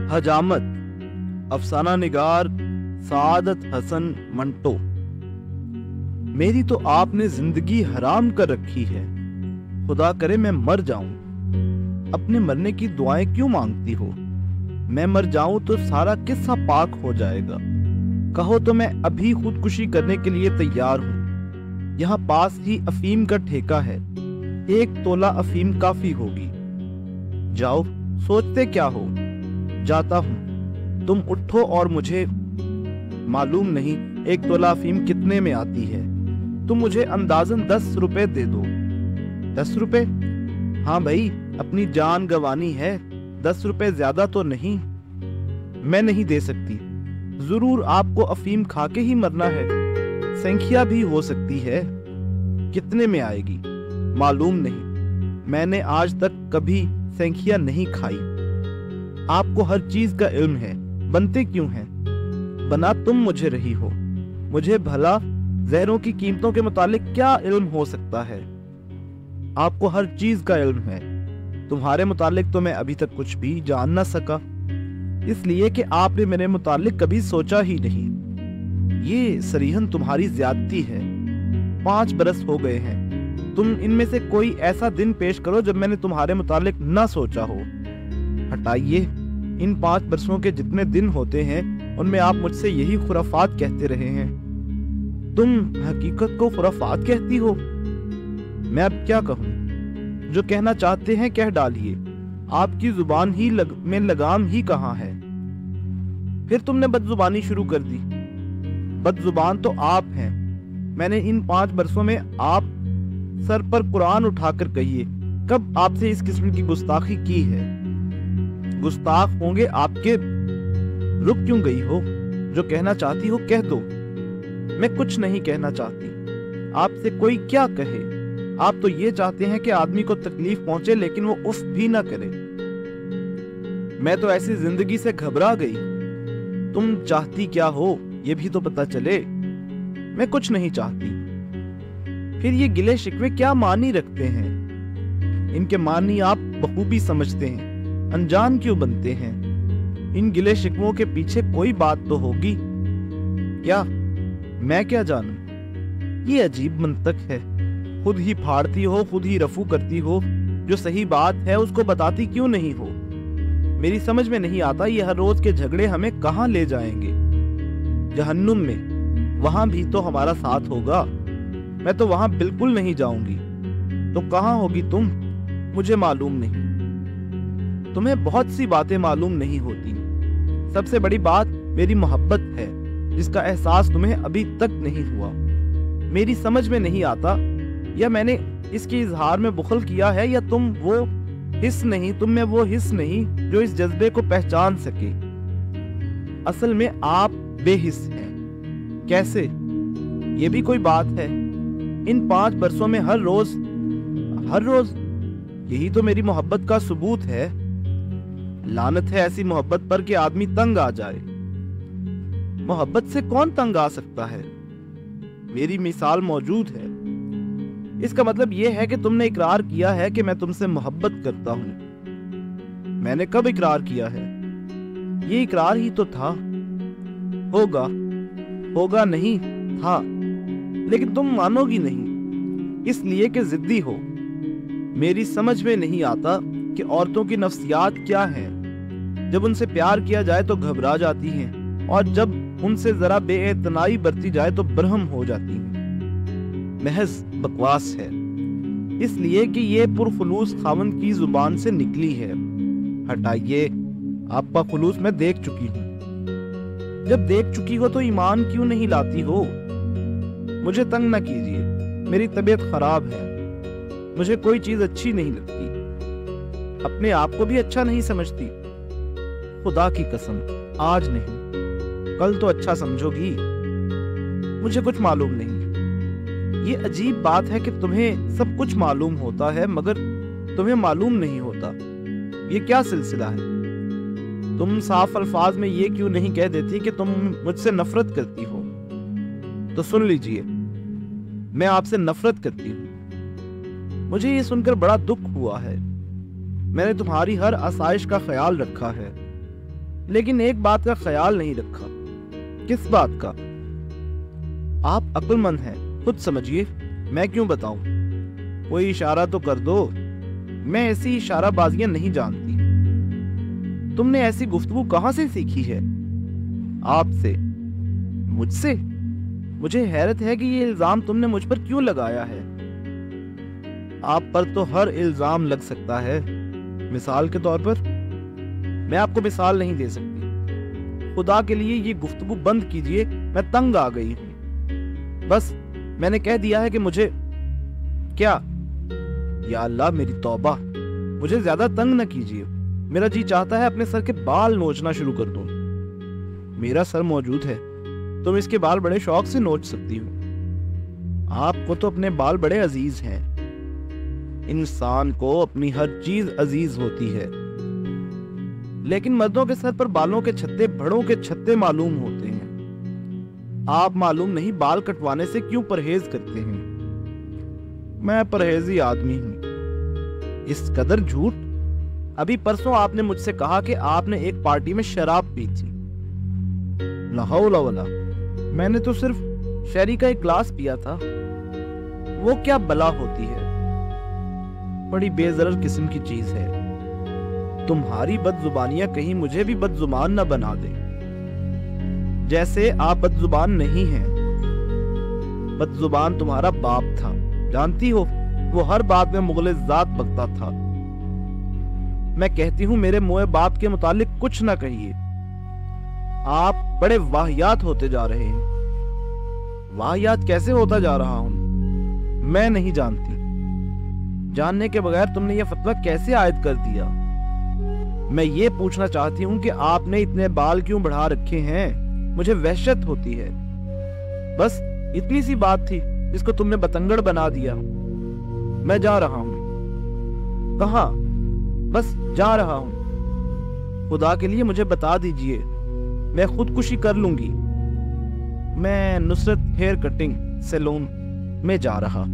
हजामत अफसाना निगार सादत हसन मंटो। मेरी तो आपने जिंदगी हराम कर रखी है, खुदा करे मैं मर जाऊं। अपने मरने की दुआएं क्यों मांगती हो? मैं मर जाऊं तो सारा किस्सा पाक हो जाएगा। कहो तो मैं अभी खुदकुशी करने के लिए तैयार हूं। यहाँ पास ही अफीम का ठेका है, 1 तोला अफीम काफी होगी। जाओ, सोचते क्या हो? जाता हूं, तुम उठो और मुझे मालूम नहीं 1 तोला अफीम कितने में आती है। तुम मुझे अंदाजन 10 रुपए दे दो। 10 रुपए? हाँ भाई, अपनी जान गंवानी है, 10 रुपए ज्यादा तो नहीं। मैं नहीं दे सकती, जरूर आपको अफीम खा के ही मरना है। संख्या भी हो सकती है, कितने में आएगी मालूम नहीं। मैंने आज तक कभी संख्या नहीं खाई। आपको हर चीज का इल्म है, बनते क्यों हैं? बना तुम मुझे रही हो, मुझे भला जहरों की कीमतों के मुतालिक क्या इल्म हो सकता है? आपको हर चीज का इल्म है, तुम्हारे मुतालिक तो मैं अभी तक कुछ भी जान ना सका, इसलिए कि आपने मेरे मुतालिक कभी सोचा ही नहीं। ये सरीहन तुम्हारी ज्यादती है। 5 बरस हो गए हैं, तुम इनमें से कोई ऐसा दिन पेश करो जब मैंने तुम्हारे मुतालिक ना सोचा हो। हटाइए, इन 5 बरसों के जितने दिन होते हैं उनमें आप मुझसे यही खुराफात कहते रहे हैं। तुम हकीकत को खुराफात कहती हो? मैं अब क्या कहूँ? जो कहना चाहते हैं कह डालिए, आपकी जुबान ही में लगाम ही कहाँ है? फिर तुमने बदजुबानी शुरू कर दी। बदजुबान तो आप हैं। मैंने इन 5 बरसों में आप सर पर कुरान उठाकर कहिए, कब आपसे इस किस्म की गुस्ताखी की है? गुस्ताख होंगे आपके। रुक क्यों गई हो? जो कहना चाहती हो कह दो। मैं कुछ नहीं कहना चाहती, आपसे कोई क्या कहे। आप तो ये चाहते हैं कि आदमी को तकलीफ पहुंचे लेकिन वो उफ भी ना करे। मैं तो ऐसी जिंदगी से घबरा गई। तुम चाहती क्या हो ये भी तो पता चले। मैं कुछ नहीं चाहती। फिर ये गिले शिकवे क्या मानी रखते हैं? इनके मानी आप बखूबी समझते हैं, अनजान क्यों बनते हैं? इन गिले शिकवों के पीछे कोई बात तो होगी। क्या मैं क्या जानूं? ये अजीब मंतक है। खुद ही फाड़ती हो, खुद ही रफू करती हो। जो सही बात है उसको बताती क्यों नहीं हो? मेरी समझ में नहीं आता ये हर रोज के झगड़े हमें कहां ले जाएंगे। जहन्नुम में, वहां भी तो हमारा साथ होगा। मैं तो वहां बिल्कुल नहीं जाऊंगी। तो कहां होगी तुम? मुझे मालूम नहीं। तुम्हें बहुत सी बातें मालूम नहीं होती। सबसे बड़ी बात मेरी मोहब्बत है, जिसका एहसास तुम्हें अभी तक नहीं हुआ। मेरी समझ में नहीं आता, या मैंने इसके इजहार में बुखल किया है, या तुम में वो हिस्स नहीं जो इस जज्बे को पहचान सके। असल में आप बेहिस हैं। कैसे? ये भी कोई बात है? इन 5 बरसों में हर रोज यही तो मेरी मोहब्बत का सबूत है। लानत है ऐसी मोहब्बत पर कि आदमी तंग आ जाए। मोहब्बत से कौन तंग आ सकता है? मेरी मिसाल मौजूद है। इसका मतलब यह है कि तुमने इकरार किया है कि मैं तुमसे मोहब्बत करता हूं। मैंने कब इकरार किया है? ये इकरार ही तो था। होगा नहीं था, लेकिन तुम मानोगी नहीं, इसलिए कि जिद्दी हो। मेरी समझ में नहीं आता कि औरतों की नफ्सियात क्या है। जब उनसे प्यार किया जाए तो घबरा जाती हैं, और जब उनसे जरा बेइतनाई बरती जाए तो बरहम हो जाती हैं। महज बकवास है, इसलिए कि ये पुरखुलूस खावंद की जुबान से निकली है। हटाइए, आपका खुलूस मैं देख चुकी हूँ। जब देख चुकी हो तो ईमान क्यों नहीं लाती हो? मुझे तंग ना कीजिए, मेरी तबीयत खराब है। मुझे कोई चीज अच्छी नहीं लगती, अपने आप को भी अच्छा नहीं समझती। खुदा की कसम, आज नहीं, कल तो अच्छा समझोगी। मुझे कुछ मालूम नहीं। ये अजीब बात है कि तुम्हें सब कुछ मालूम होता है मगर तुम्हें मालूम नहीं होता। ये क्या सिलसिला है? तुम साफ अल्फाज में ये क्यों नहीं कह देती कि तुम मुझसे नफरत करती हो? तो सुन लीजिए, मैं आपसे नफरत करती हूँ। मुझे ये सुनकर बड़ा दुख हुआ है। मैंने तुम्हारी हर आसाइश का ख्याल रखा है। लेकिन एक बात का ख्याल नहीं रखा। किस बात का? आप अक्लमंद हैं, खुद समझिए, मैं क्यों बताऊं? कोई इशारा तो कर दो। मैं ऐसी इशाराबाजियां नहीं जानती। तुमने ऐसी गुफ्तगू कहां से सीखी है? आपसे? मुझसे? मुझे हैरत है कि ये इल्जाम तुमने मुझ पर क्यों लगाया है। आप पर तो हर इल्जाम लग सकता है। मिसाल के तौर पर? मैं आपको मिसाल नहीं दे सकती। खुदा के लिए ये गुफ्तगू बंद कीजिए, मैं तंग आ गई हूं। बस मैंने कह दिया है कि मुझे क्या? या अल्लाह, मेरी तौबा, मुझे ज्यादा तंग न कीजिए। मेरा जी चाहता है अपने सर के बाल नोचना शुरू कर दूं। मेरा सर मौजूद है, तुम इसके बाल बड़े शौक से नोच सकती हो। आपको तो अपने बाल बड़े अजीज हैं। इंसान को अपनी हर चीज अजीज होती है, लेकिन मर्दों के सर पर बालों के छत्ते बड़ों के छत्ते मालूम होते हैं। आप मालूम नहीं बाल कटवाने से क्यों परहेज करते हैं। मैं परहेजी आदमी हूं। इस कदर झूठ? अभी परसों आपने मुझसे कहा कि आपने एक पार्टी में शराब पी थी। ला हौला वला, मैंने तो सिर्फ शहरी का एक ग्लास पिया था। वो क्या बला होती है, बड़ी बेजरर किस्म की चीज है। तुम्हारी बदजुबानियां कहीं मुझे भी बदजुबान न बना दे। जैसे आप बदजुबान नहीं हैं। बदजुबान तुम्हारा बाप था, जानती हो, वो हर बात में मुगले जात बकता था। मैं कहती हूं मेरे मोए बाप के मुतालिक कुछ ना कहिए। आप बड़े वाहियात होते जा रहे हैं। वाहियात कैसे होता जा रहा हूं मैं नहीं जानती। जानने के बगैर तुमने ये फतवा कैसे आयद कर दिया? मैं ये पूछना चाहती हूँ कि आपने इतने बाल क्यों बढ़ा रखे हैं? मुझे वहशत होती है। बस इतनी सी बात थी जिसको तुमने बतंगड़ बना दिया। मैं जा रहा हूँ। कहाँ? बस जा रहा हूँ। खुदा के लिए मुझे बता दीजिए, मैं खुदकुशी कर लूंगी। मैं नुसरत हेयर कटिंग सैलून में जा रहा।